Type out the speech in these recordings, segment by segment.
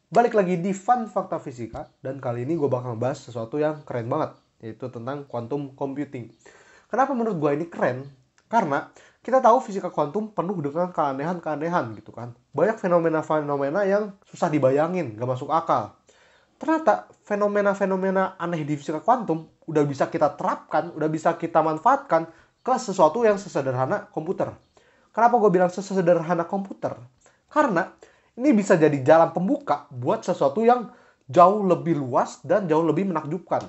Balik lagi di Fun Fakta Fisika, dan kali ini gue bakal ngebahas sesuatu yang keren banget, yaitu tentang quantum computing. Kenapa menurut gue ini keren? Karena kita tahu fisika kuantum penuh dengan keanehan-keanehan gitu kan. Banyak fenomena-fenomena yang susah dibayangin, gak masuk akal. Ternyata fenomena-fenomena aneh di fisika kuantum udah bisa kita terapkan, udah bisa kita manfaatkan ke sesuatu yang sesederhana komputer. Kenapa gue bilang sesederhana komputer? Karena ini bisa jadi jalan pembuka buat sesuatu yang jauh lebih luas dan jauh lebih menakjubkan.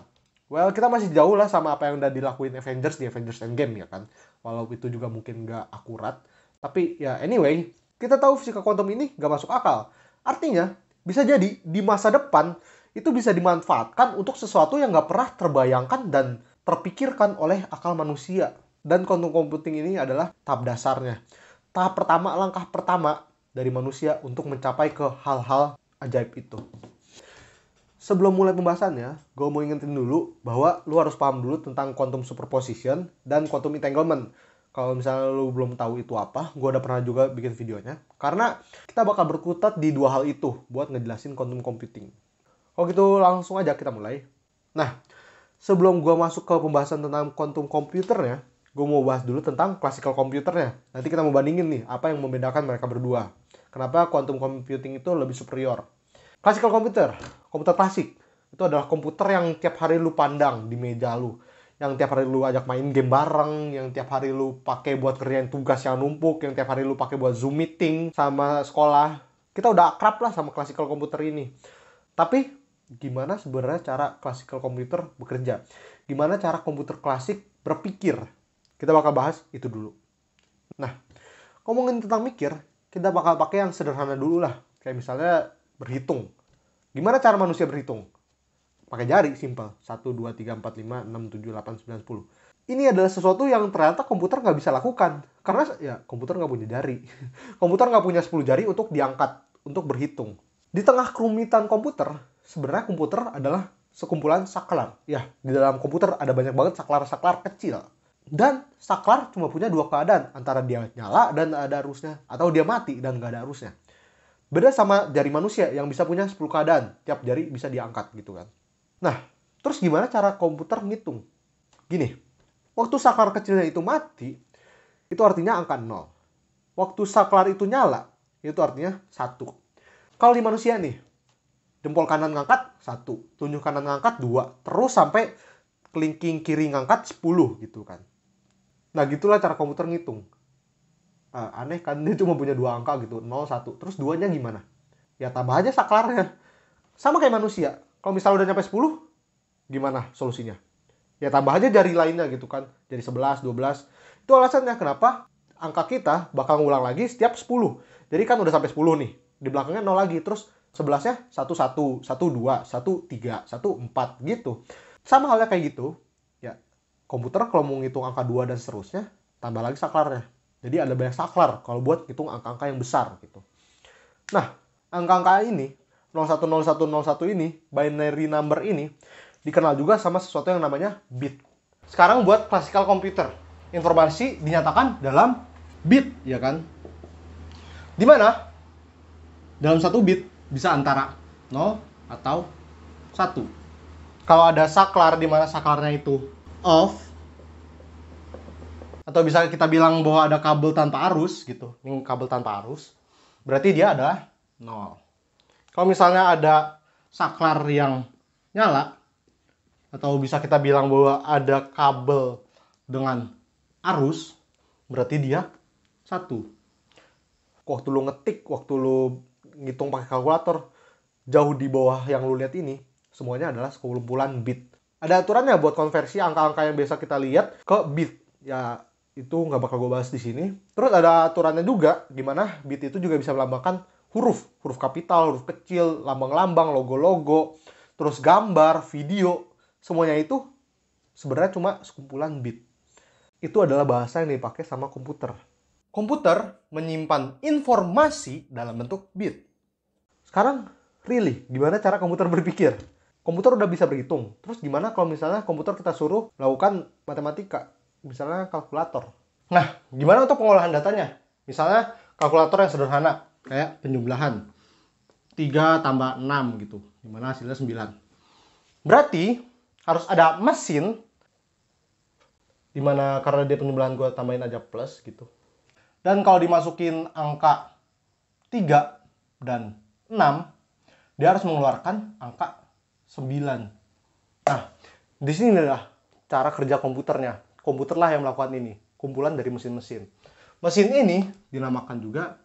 Well, kita masih jauh lah sama apa yang udah dilakuin Avengers di Avengers Endgame ya kan. Walau itu juga mungkin nggak akurat. Tapi ya anyway, kita tahu fisika kuantum ini nggak masuk akal. Artinya, bisa jadi di masa depan itu bisa dimanfaatkan untuk sesuatu yang nggak pernah terbayangkan dan terpikirkan oleh akal manusia. Dan quantum computing ini adalah tahap dasarnya. Tahap pertama, langkah pertama dari manusia untuk mencapai ke hal-hal ajaib itu. Sebelum mulai pembahasannya, gue mau ingetin dulu bahwa lu harus paham dulu tentang quantum superposition dan quantum entanglement. Kalau misalnya lu belum tahu itu apa, gue udah pernah juga bikin videonya. Karena kita bakal berkutat di dua hal itu buat ngejelasin quantum computing. Kalau gitu langsung aja kita mulai. Nah, sebelum gue masuk ke pembahasan tentang quantum computernya, gue mau bahas dulu tentang classical computernya. Nanti kita mau bandingin nih, apa yang membedakan mereka berdua. Kenapa quantum computing itu lebih superior. Classical computer, komputer klasik, itu adalah komputer yang tiap hari lu pandang di meja lu. Yang tiap hari lu ajak main game bareng, yang tiap hari lu pakai buat kerjain tugas yang numpuk, yang tiap hari lu pakai buat Zoom meeting sama sekolah. Kita udah akrab lah sama classical computer ini. Tapi gimana sebenarnya cara classical computer bekerja? Gimana cara komputer klasik berpikir? Kita bakal bahas itu dulu. Nah, ngomongin tentang mikir, kita bakal pakai yang sederhana dulu lah. Kayak misalnya berhitung. Gimana cara manusia berhitung? Pakai jari, simple. 1, 2, 3, 4, 5, 6, 7, 8, 9, 10. Ini adalah sesuatu yang ternyata komputer nggak bisa lakukan. Karena ya komputer nggak punya jari. Komputer nggak punya 10 jari untuk diangkat, untuk berhitung. Di tengah kerumitan komputer, sebenarnya komputer adalah sekumpulan saklar. Ya, di dalam komputer ada banyak banget saklar-saklar kecil. Dan saklar cuma punya dua keadaan, antara dia nyala dan ada arusnya, atau dia mati dan nggak ada arusnya. Beda sama jari manusia yang bisa punya 10 keadaan, tiap jari bisa diangkat gitu kan. Nah, terus gimana cara komputer ngitung? Gini, waktu saklar kecilnya itu mati, itu artinya angka 0. Waktu saklar itu nyala, itu artinya 1. Kalau di manusia nih, jempol kanan ngangkat 1, tunjuk kanan ngangkat 2, terus sampai kelingking kiri ngangkat 10 gitu kan. Nah, gitulah cara komputer ngitung. Aneh kan, dia cuma punya 2 angka gitu, 0, 1. Terus 2-nya gimana? Ya tambah aja saklarnya. Sama kayak manusia. Kalau misalnya udah nyampe 10, gimana solusinya? Ya tambah aja jari lainnya gitu kan. Jadi 11, 12. Itu alasannya kenapa angka kita bakal ngulang lagi setiap 10. Jadi kan udah sampai 10 nih. Di belakangnya 0 lagi. Terus 11-nya 1, 1, 1, 2, 1, 3, 1, 4 gitu. Sama halnya kayak gitu. Ya, komputer kalau mau ngitung angka 2 dan seterusnya, tambah lagi saklarnya. Jadi ada banyak saklar kalau buat ngitung angka-angka yang besar gitu. Nah, angka-angka ini, 010101 ini, binary number ini, dikenal juga sama sesuatu yang namanya bit. Sekarang buat classical computer, informasi dinyatakan dalam bit, ya kan? Dimana dalam satu bit bisa antara 0 atau 1. Kalau ada saklar di mana saklarnya itu off, atau bisa kita bilang bahwa ada kabel tanpa arus gitu, ini kabel tanpa arus, berarti dia adalah 0. Kalau misalnya ada saklar yang nyala, atau bisa kita bilang bahwa ada kabel dengan arus, berarti dia 1. Waktu lu ngetik, waktu lu ngitung pakai kalkulator, jauh di bawah yang lu lihat ini, semuanya adalah sekumpulan bit. Ada aturannya buat konversi angka-angka yang biasa kita lihat ke bit. Ya, itu nggak bakal gue bahas di sini. Terus ada aturannya juga, gimana bit itu juga bisa melambangkan huruf kapital, huruf kecil, lambang-lambang, logo-logo, terus gambar, video, semuanya itu sebenarnya cuma sekumpulan bit. Itu adalah bahasa yang dipakai sama komputer. Komputer menyimpan informasi dalam bentuk bit. Sekarang, really, gimana cara komputer berpikir? Komputer udah bisa berhitung. Terus gimana kalau misalnya komputer kita suruh melakukan matematika? Misalnya kalkulator. Nah, gimana untuk pengolahan datanya? Misalnya kalkulator yang sederhana, kayak penjumlahan. 3 tambah 6 gitu. Dimana hasilnya 9. Berarti harus ada mesin, dimana karena dia penjumlahan gue tambahin aja plus gitu. Dan kalau dimasukin angka 3 dan 6, dia harus mengeluarkan angka 9. Nah, di sini adalah cara kerja komputernya. Komputer lah yang melakukan ini. Kumpulan dari mesin-mesin. Mesin ini dinamakan juga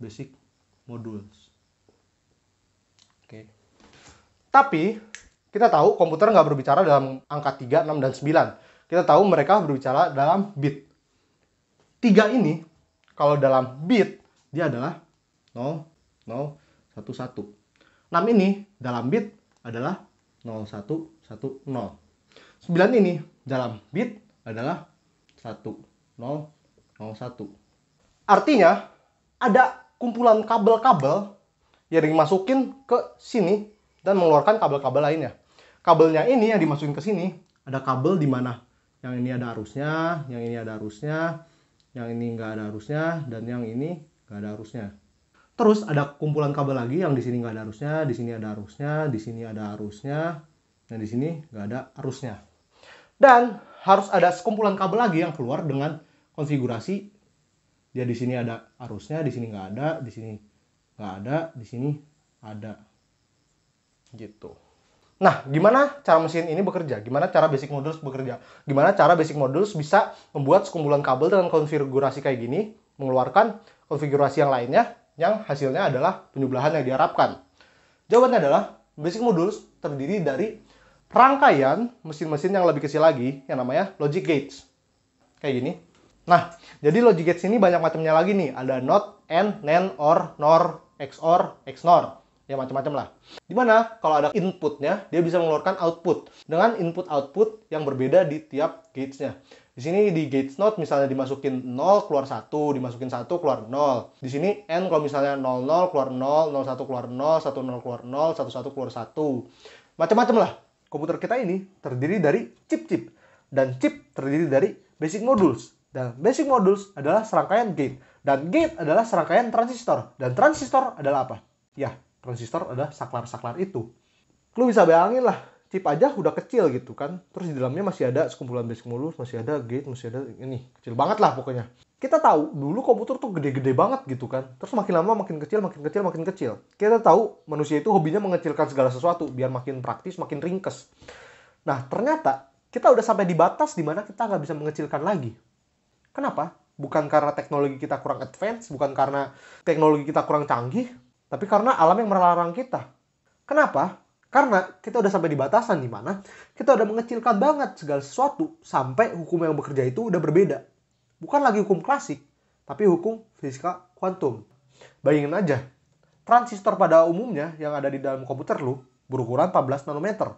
basic modules. Oke. Tapi kita tahu komputer nggak berbicara dalam angka 3, 6, dan 9. Kita tahu mereka berbicara dalam bit. 3 ini, kalau dalam bit, dia adalah 0, 0, 1, 1. 6 ini dalam bit adalah 0, 1, 1, 0. 9 ini dalam bit adalah 1, 0, 0, 1. Artinya, ada kumpulan kabel-kabel yang dimasukin ke sini dan mengeluarkan kabel-kabel lainnya. Kabelnya ini yang dimasukin ke sini, ada kabel di mana yang ini ada arusnya, yang ini ada arusnya, yang ini nggak ada arusnya, dan yang ini nggak ada arusnya. Terus ada kumpulan kabel lagi yang di sini nggak ada arusnya, di sini ada arusnya, di sini ada arusnya, dan di sini nggak ada arusnya. Dan harus ada sekumpulan kabel lagi yang keluar dengan konfigurasi dia di sini ada arusnya, di sini nggak ada, di sini nggak ada, di sini ada. Gitu. Nah, gimana cara mesin ini bekerja? Gimana cara basic modules bekerja? Gimana cara basic modules bisa membuat sekumpulan kabel dengan konfigurasi kayak gini, mengeluarkan konfigurasi yang lainnya, yang hasilnya adalah penjumlahan yang diharapkan? Jawabannya adalah, basic modules terdiri dari rangkaian mesin-mesin yang lebih kecil lagi, yang namanya logic gates. Kayak gini. Nah, jadi logic gates ini banyak macamnya lagi nih. Ada NOT, AND, NAND, OR, NOR, XOR, XNOR. Ya macam-macam lah. Dimana kalau ada inputnya, dia bisa mengeluarkan output. Dengan input-output yang berbeda di tiap gatesnya. Di sini di gates NOT misalnya dimasukin 0 keluar 1, dimasukin 1 keluar 0. Di sini AND kalau misalnya 00 keluar 0, 01 keluar 0, 10 keluar 0, 11 keluar 1. Macam-macam lah. Komputer kita ini terdiri dari chip-chip. Dan chip terdiri dari basic modules. Dan basic modules adalah serangkaian gate. Dan gate adalah serangkaian transistor. Dan transistor adalah apa? Ya, transistor adalah saklar-saklar itu. Lu bisa bayangin lah, chip aja udah kecil gitu kan. Terus di dalamnya masih ada sekumpulan basic modules, masih ada gate, masih ada ini. Kecil banget lah pokoknya. Kita tahu dulu komputer tuh gede-gede banget gitu kan. Terus makin lama makin kecil, makin kecil, makin kecil. Kita tahu manusia itu hobinya mengecilkan segala sesuatu biar makin praktis, makin ringkes. Nah, ternyata kita udah sampai di batas di mana kita nggak bisa mengecilkan lagi. Kenapa? Bukan karena teknologi kita kurang advance, bukan karena teknologi kita kurang canggih, tapi karena alam yang melarang kita. Kenapa? Karena kita udah sampai di batasan di mana kita udah mengecilkan banget segala sesuatu sampai hukum yang bekerja itu udah berbeda. Bukan lagi hukum klasik, tapi hukum fisika kuantum. Bayangin aja, transistor pada umumnya yang ada di dalam komputer lu berukuran 14 nanometer.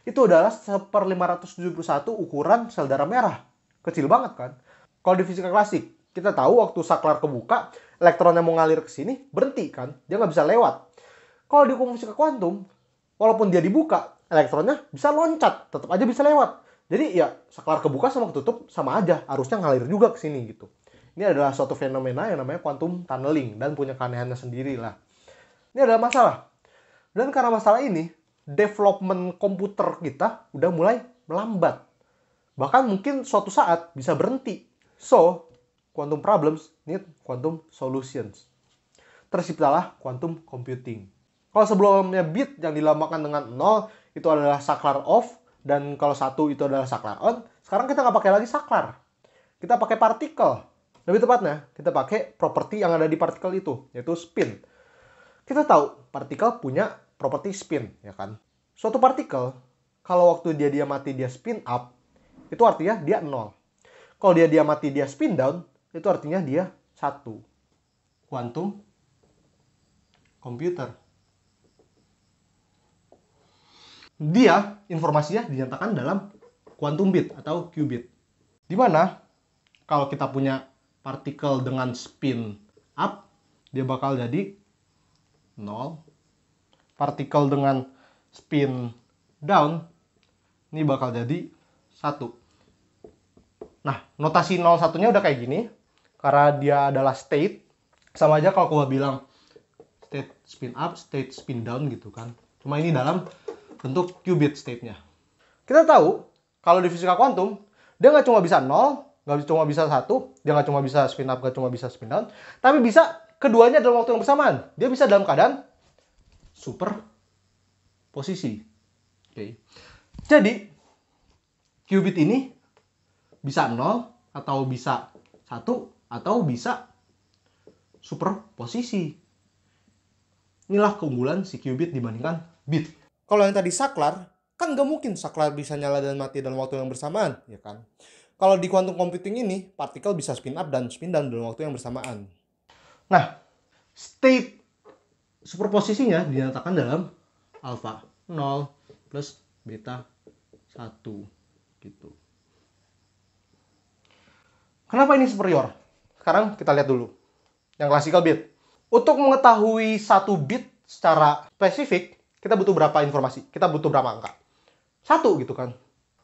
Itu adalah 1/571 ukuran sel darah merah. Kecil banget kan? Kalau di fisika klasik, kita tahu waktu saklar kebuka, elektronnya mau ngalir ke sini, berhenti kan? Dia nggak bisa lewat. Kalau di hukum fisika kuantum, walaupun dia dibuka, elektronnya bisa loncat, tetap aja bisa lewat. Jadi ya, saklar kebuka sama ketutup sama aja, arusnya ngalir juga ke sini gitu. Ini adalah suatu fenomena yang namanya quantum tunneling dan punya keanehannya sendiri lah. Ini adalah masalah. Dan karena masalah ini, development komputer kita udah mulai melambat. Bahkan mungkin suatu saat bisa berhenti. So, quantum problems need quantum solutions. Terciptalah quantum computing. Kalau sebelumnya bit yang dilambangkan dengan 0 itu adalah saklar off, dan kalau 1 itu adalah saklar on, sekarang kita nggak pakai lagi saklar. Kita pakai partikel. Lebih tepatnya, kita pakai properti yang ada di partikel itu, yaitu spin. Kita tahu partikel punya properti spin, ya kan? Suatu partikel, kalau waktu dia mati dia spin up, itu artinya dia 0. Kalau dia mati dia spin down, itu artinya dia 1. Quantum computer. Dia, informasinya dinyatakan dalam quantum bit atau qubit. Dimana, kalau kita punya partikel dengan spin up, dia bakal jadi 0. Partikel dengan spin down, ini bakal jadi 1. Nah, notasi 01-nya udah kayak gini. Karena dia adalah state. Sama aja kalau gue bilang state spin up, state spin down gitu kan. Cuma ini dalam bentuk qubit state-nya. Kita tahu kalau di fisika kuantum dia nggak cuma bisa 0, nggak cuma bisa 1, dia nggak cuma bisa spin up, nggak cuma bisa spin down, tapi bisa keduanya dalam waktu yang bersamaan. Dia bisa dalam keadaan superposisi. Oke. Jadi qubit ini bisa 0 atau bisa 1 atau bisa superposisi. Inilah keunggulan si qubit dibandingkan bit. Kalau yang tadi saklar, kan nggak mungkin saklar bisa nyala dan mati dalam waktu yang bersamaan, ya kan? Kalau di quantum computing ini, partikel bisa spin up dan spin down dalam waktu yang bersamaan. Nah, state superposisinya dinyatakan dalam alfa 0 plus beta 1 gitu. Kenapa ini superior? Sekarang kita lihat dulu yang classical bit. Untuk mengetahui satu bit secara spesifik, kita butuh berapa informasi? Kita butuh berapa angka? 1 gitu kan.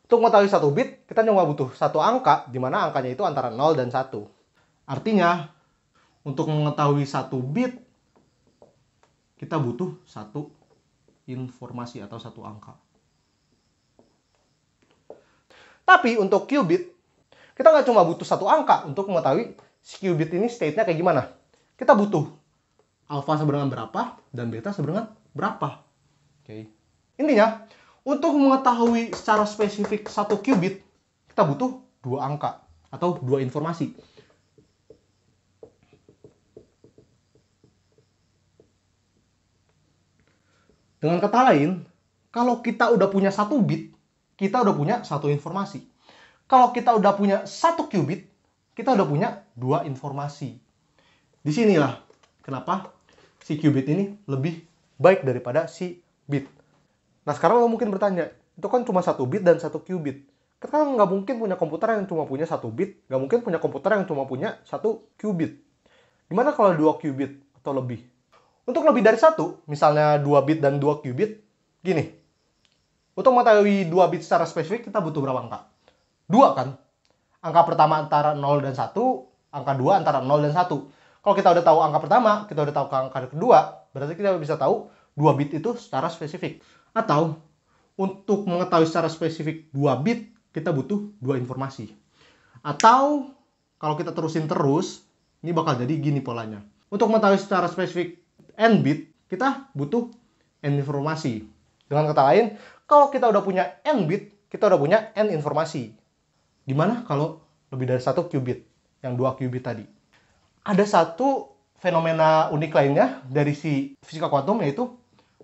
Untuk mengetahui satu bit, kita cuma butuh satu angka, di mana angkanya itu antara 0 dan 1. Artinya, untuk mengetahui satu bit, kita butuh satu informasi atau satu angka. Tapi untuk qubit, kita nggak cuma butuh satu angka untuk mengetahui si qubit ini state-nya kayak gimana. Kita butuh alfa sama dengan berapa dan beta sama dengan berapa. Oke. Intinya, untuk mengetahui secara spesifik satu qubit, kita butuh dua angka atau dua informasi. Dengan kata lain, kalau kita udah punya satu bit, kita udah punya satu informasi. Kalau kita udah punya satu qubit, kita udah punya dua informasi. Disinilah kenapa si qubit ini lebih baik daripada si bit. Nah sekarang lo mungkin bertanya, itu kan cuma satu bit dan satu qubit. Kita kan nggak mungkin punya komputer yang cuma punya satu bit, nggak mungkin punya komputer yang cuma punya satu qubit. Gimana kalau dua qubit atau lebih? Untuk lebih dari satu, misalnya 2 bit dan 2 qubit, gini. Untuk mengetahui 2 bit secara spesifik, kita butuh berapa angka? 2 kan? Angka pertama antara 0 dan 1, angka 2 antara 0 dan 1. Kalau kita udah tahu angka pertama, kita udah tahu angka kedua, berarti kita bisa tahu 2 bit itu secara spesifik. Atau, untuk mengetahui secara spesifik 2 bit, kita butuh 2 informasi. Atau, kalau kita terusin terus, ini bakal jadi gini polanya. Untuk mengetahui secara spesifik n bit, kita butuh n informasi. Dengan kata lain, kalau kita udah punya n bit, kita udah punya n informasi. Gimana kalau lebih dari satu qubit, yang 2 qubit tadi? Ada satu fenomena unik lainnya dari si fisika kuantum, yaitu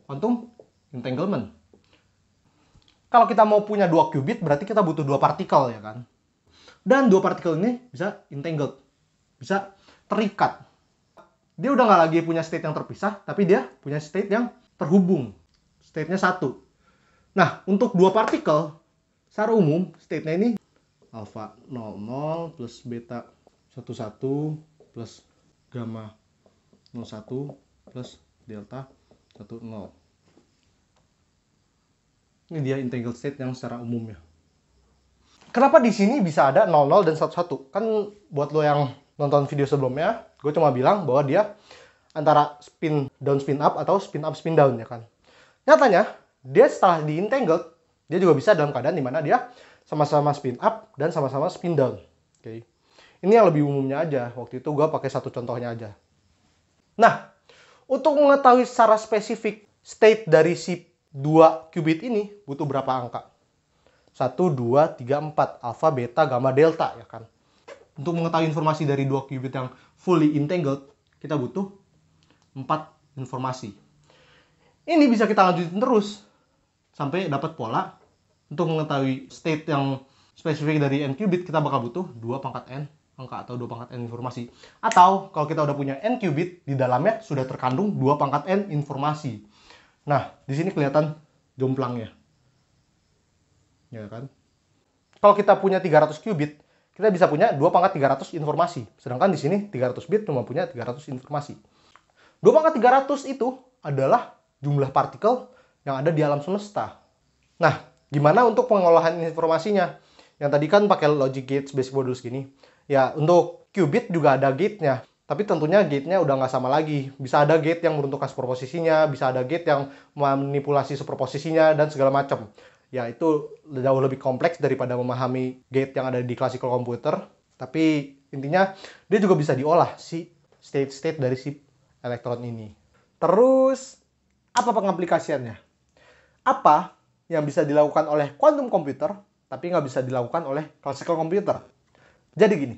quantum entanglement. Kalau kita mau punya 2 qubit, berarti kita butuh 2 partikel, ya kan? Dan 2 partikel ini bisa entangled, bisa terikat. Dia udah nggak lagi punya state yang terpisah, tapi dia punya state yang terhubung. State-nya satu. Nah, untuk 2 partikel, secara umum, state-nya ini alpha 00 plus beta 11 plus gamma 01 plus delta 10. Ini dia entangled state yang secara umumnya. Kenapa di sini bisa ada 00 dan 11? Kan buat lo yang nonton video sebelumnya, gue cuma bilang bahwa dia antara spin down spin up atau spin up spin down, ya kan. Nyatanya, dia setelah di-entangled, dia juga bisa dalam keadaan dimana dia sama-sama spin up dan sama-sama spin down. Oke. Ini yang lebih umumnya aja. Waktu itu gue pakai satu contohnya aja. Nah, untuk mengetahui secara spesifik state dari si 2 qubit ini butuh berapa angka? 1, 2, 3, 4. Alpha, beta, gamma, delta, ya kan. Untuk mengetahui informasi dari 2 qubit yang fully entangled, kita butuh 4 informasi. Ini bisa kita lanjutin terus sampai dapat pola. Untuk mengetahui state yang spesifik dari n qubit, kita bakal butuh 2 pangkat n angka atau 2 pangkat n informasi. Atau kalau kita udah punya n qubit, di dalamnya sudah terkandung 2 pangkat n informasi. Nah, di sini kelihatan jomplangnya. Ya kan? Kalau kita punya 300 qubit, kita bisa punya 2 pangkat 300 informasi. Sedangkan di sini 300 bit cuma punya 300 informasi. 2 pangkat 300 itu adalah jumlah partikel yang ada di alam semesta. Nah, gimana untuk pengolahan informasinya? Yang tadi kan pakai logic gates, basic modules gini. Ya, untuk qubit juga ada gate-nya. Tapi tentunya gate-nya udah nggak sama lagi. Bisa ada gate yang meruntuhkan superposisinya, bisa ada gate yang manipulasi superposisinya, dan segala macam. Ya, itu jauh lebih kompleks daripada memahami gate yang ada di classical computer. Tapi intinya, dia juga bisa diolah si state-state dari si elektron ini. Terus, apa pengaplikasiannya? Apa yang bisa dilakukan oleh quantum computer, tapi nggak bisa dilakukan oleh classical computer? Jadi gini,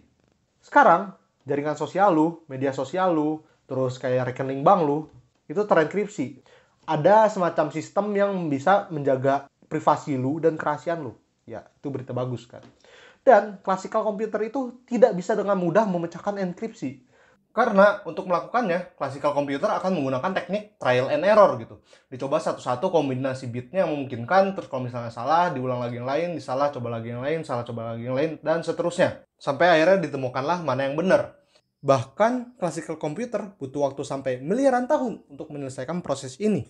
sekarang jaringan sosial lu, media sosial lu, terus kayak rekening bank lu, itu terenkripsi. Ada semacam sistem yang bisa menjaga privasi lu dan kerahasiaan lu. Ya, itu berita bagus kan. Dan classical computer itu tidak bisa dengan mudah memecahkan enkripsi. Karena untuk melakukannya, classical computer akan menggunakan teknik trial and error gitu. Dicoba satu-satu kombinasi bitnya yang memungkinkan, terus kalau misalnya salah, diulang lagi yang lain, disalah, coba lagi yang lain, salah, coba lagi yang lain, dan seterusnya. Sampai akhirnya ditemukanlah mana yang benar. Bahkan classical computer butuh waktu sampai miliaran tahun untuk menyelesaikan proses ini.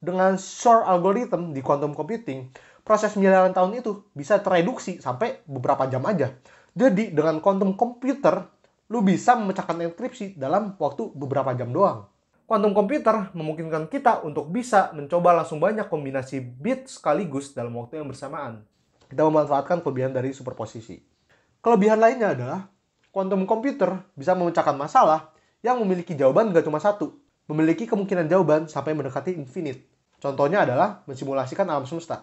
Dengan Shor algorithm di quantum computing, proses miliaran tahun itu bisa tereduksi sampai beberapa jam aja. Jadi dengan quantum computer, lu bisa memecahkan enkripsi dalam waktu beberapa jam doang. Quantum computer memungkinkan kita untuk bisa mencoba langsung banyak kombinasi bit sekaligus dalam waktu yang bersamaan. Kita memanfaatkan kelebihan dari superposisi. Kelebihan lainnya adalah quantum computer bisa memecahkan masalah yang memiliki jawaban gak cuma satu, memiliki kemungkinan jawaban sampai mendekati infinite. Contohnya adalah mensimulasikan alam semesta.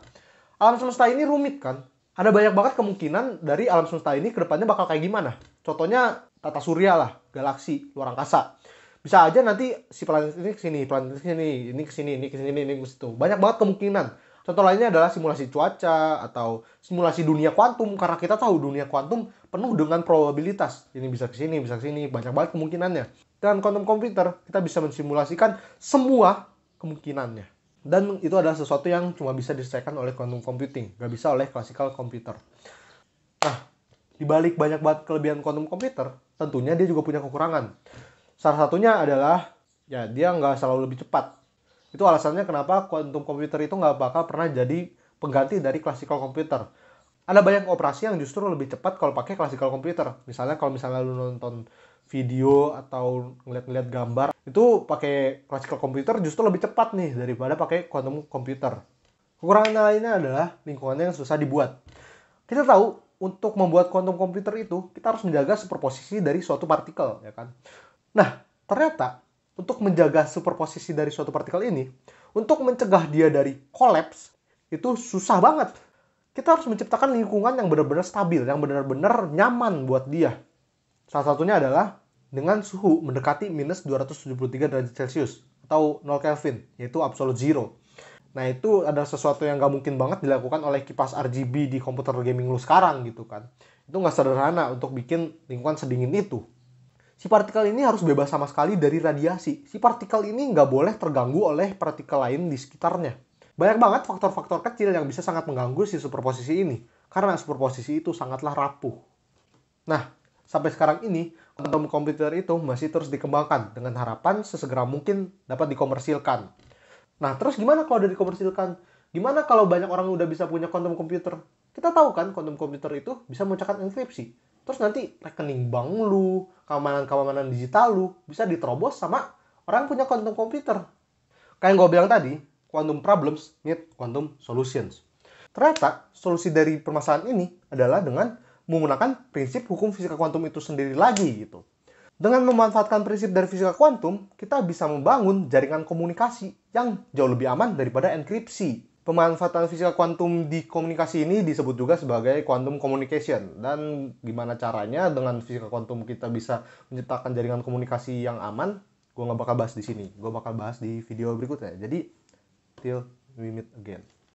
Alam semesta ini rumit kan? Ada banyak banget kemungkinan dari alam semesta ini ke depannya bakal kayak gimana. Contohnya tata surya lah, galaksi, luar angkasa. Bisa aja nanti si planet ini kesini, planet ini kesini, ini kesini, ini kesitu. Banyak banget kemungkinan. Contoh lainnya adalah simulasi cuaca atau simulasi dunia kuantum, karena kita tahu dunia kuantum penuh dengan probabilitas. Ini bisa ke sini, banyak banget kemungkinannya. Dengan quantum computer, kita bisa mensimulasikan semua kemungkinannya. Dan itu adalah sesuatu yang cuma bisa diselesaikan oleh quantum computing, nggak bisa oleh classical computer. Nah, dibalik banyak banget kelebihan quantum computer, tentunya dia juga punya kekurangan. Salah satunya adalah, ya dia nggak selalu lebih cepat. Itu alasannya kenapa quantum computer itu nggak bakal pernah jadi pengganti dari classical computer. Ada banyak operasi yang justru lebih cepat kalau pakai classical computer. Misalnya kalau misalnya lu nonton video atau ngeliat-ngeliat gambar, itu pakai classical computer justru lebih cepat nih daripada pakai quantum computer. Kekurangan lainnya adalah lingkungannya yang susah dibuat. Kita tahu untuk membuat quantum computer itu kita harus menjaga superposisi dari suatu partikel, ya kan? Nah, ternyata untuk menjaga superposisi dari suatu partikel ini, untuk mencegah dia dari collapse, itu susah banget. Kita harus menciptakan lingkungan yang benar-benar stabil, yang benar-benar nyaman buat dia. Salah satunya adalah dengan suhu mendekati minus 273 derajat Celcius atau 0 Kelvin, yaitu absolute zero. Nah, itu adalah sesuatu yang gak mungkin banget dilakukan oleh kipas RGB di komputer gaming lu sekarang gitu kan. Itu gak sederhana untuk bikin lingkungan sedingin itu. Si partikel ini harus bebas sama sekali dari radiasi. Si partikel ini nggak boleh terganggu oleh partikel lain di sekitarnya. Banyak banget faktor-faktor kecil yang bisa sangat mengganggu si superposisi ini. Karena superposisi itu sangatlah rapuh. Nah, sampai sekarang ini, quantum computer itu masih terus dikembangkan dengan harapan sesegera mungkin dapat dikomersilkan. Nah, terus gimana kalau udah dikomersilkan? Gimana kalau banyak orang udah bisa punya quantum computer? Kita tahu kan quantum computer itu bisa memecahkan enkripsi. Terus nanti rekening bank lu, keamanan-keamanan digital lu bisa diterobos sama orang yang punya quantum computer. Kayak yang gue bilang tadi, quantum problems need quantum solutions. Ternyata solusi dari permasalahan ini adalah dengan menggunakan prinsip hukum fisika kuantum itu sendiri lagi gitu. Dengan memanfaatkan prinsip dari fisika kuantum, kita bisa membangun jaringan komunikasi yang jauh lebih aman daripada enkripsi. Pemanfaatan fisika kuantum di komunikasi ini disebut juga sebagai quantum communication. Dan gimana caranya dengan fisika kuantum kita bisa menciptakan jaringan komunikasi yang aman, gue nggak bakal bahas di sini. Gue bakal bahas di video berikutnya. Jadi, till we meet again.